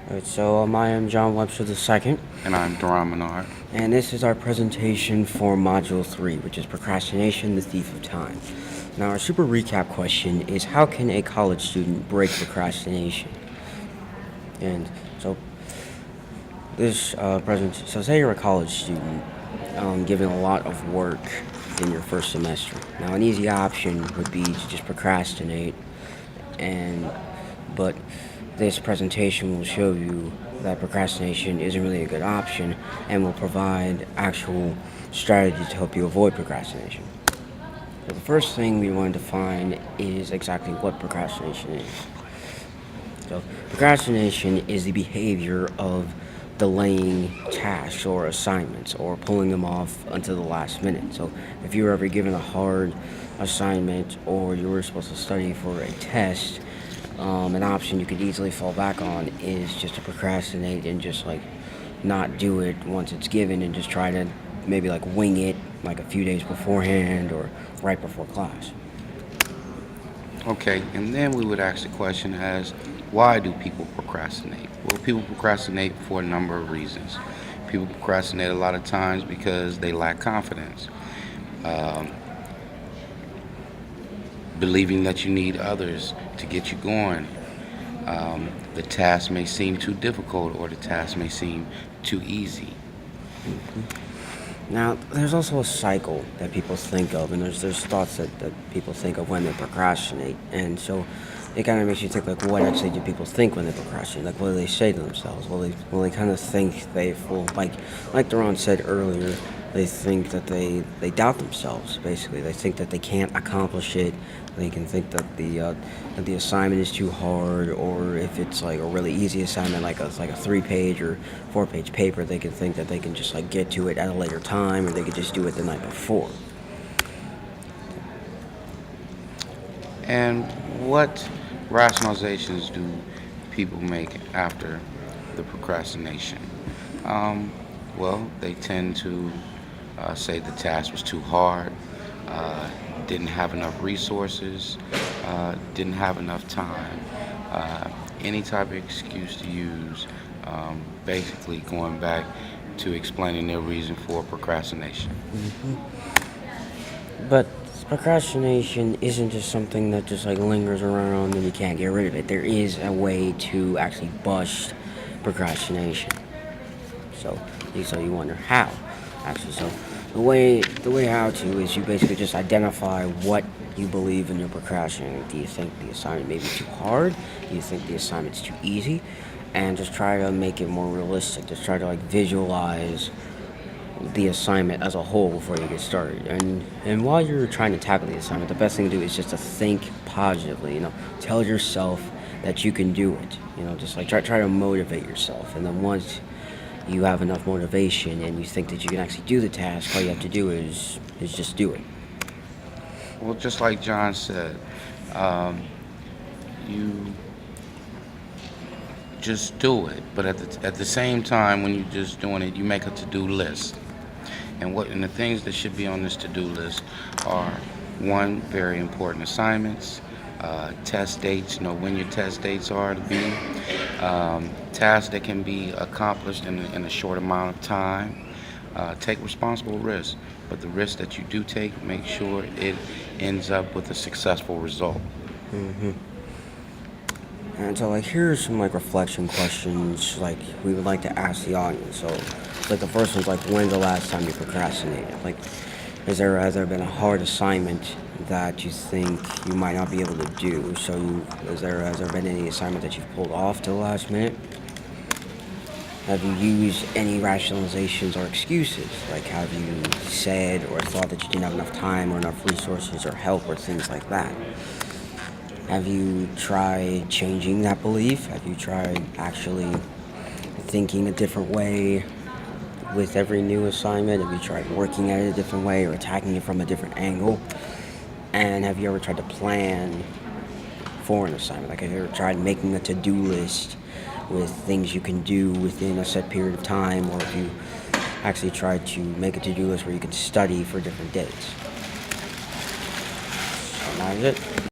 Alright, so I am John Webster II, And I'm Duran Menard. and this is our presentation for Module 3, which is Procrastination, the Thief of Time. Now, our super recap question is, how can a college student break procrastination? And so, so say you're a college student, given a lot of work in your first semester. Now, an easy option would be to just procrastinate, but this presentation will show you that procrastination isn't really a good option and will provide actual strategies to help you avoid procrastination. So the first thing we want to define is exactly what procrastination is. So procrastination is the behavior of delaying tasks or assignments or pulling them off until the last minute. So if you were ever given a hard assignment or you were supposed to study for a test, an option you could easily fall back on is just to procrastinate and just not do it once it's given and just try to maybe wing it a few days beforehand or right before class. Okay, and then we would ask the question as, why do people procrastinate? Well, people procrastinate for a number of reasons. People procrastinate a lot of times because they lack confidence. Believing that you need others to get you going. The task may seem too difficult or the task may seem too easy. Now, there's also a cycle that people think of, and there's thoughts that people think of when they procrastinate, and so it kind of makes you think, what actually do people think when they procrastinate? What do they say to themselves? Well, they kind of think like Duran said earlier, they think that they doubt themselves, basically. They think that they can't accomplish it. They can think that the assignment is too hard, or if it's a really easy assignment, like a 3-page or 4-page paper, they can think that they can just get to it at a later time, or they could just do it the night before. And what rationalizations do people make after the procrastination? Well, they tend to say the task was too hard, didn't have enough resources, didn't have enough time, any type of excuse to use, basically going back to explaining their reason for procrastination. But procrastination isn't just something that just lingers around and you can't get rid of it. There is a way to actually bust procrastination. So you wonder how. Actually, so the way how to is you basically just identify what you believe in your procrastinating. Do you think the assignment may be too hard? Do you think the assignment's too easy? And just try to make it more realistic. Just try to visualize the assignment as a whole before you get started. And while you're trying to tackle the assignment, the best thing to do is just to think positively. Tell yourself that you can do it. Just try to motivate yourself. And then once you have enough motivation and you think that you can actually do the task, all you have to do is just do it. Well, just like John said, you just do it. But at the same time, when you're just doing it, you make a to-do list. And the things that should be on this to-do list are, one, very important assignments, test dates, when your test dates are to be, tasks that can be accomplished in a short amount of time. Take responsible risks, but the risk that you do take, make sure it ends up with a successful result. Mm-hmm. And so here's some reflection questions we would like to ask the audience. So the first one's when's the last time you procrastinated? Has there been a hard assignment that you think you might not be able to do? So has there been any assignment that you've pulled off to the last minute? Have you used any rationalizations or excuses? Have you said or thought that you didn't have enough time or enough resources or help or things like that? Have you tried changing that belief? Have you tried actually thinking a different way with every new assignment? Have you tried working at it a different way or attacking it from a different angle? And have you ever tried to plan for an assignment? Have you ever tried making a to-do list with things you can do within a set period of time, or if you actually tried to make a to-do list where you can study for different dates? So that is it.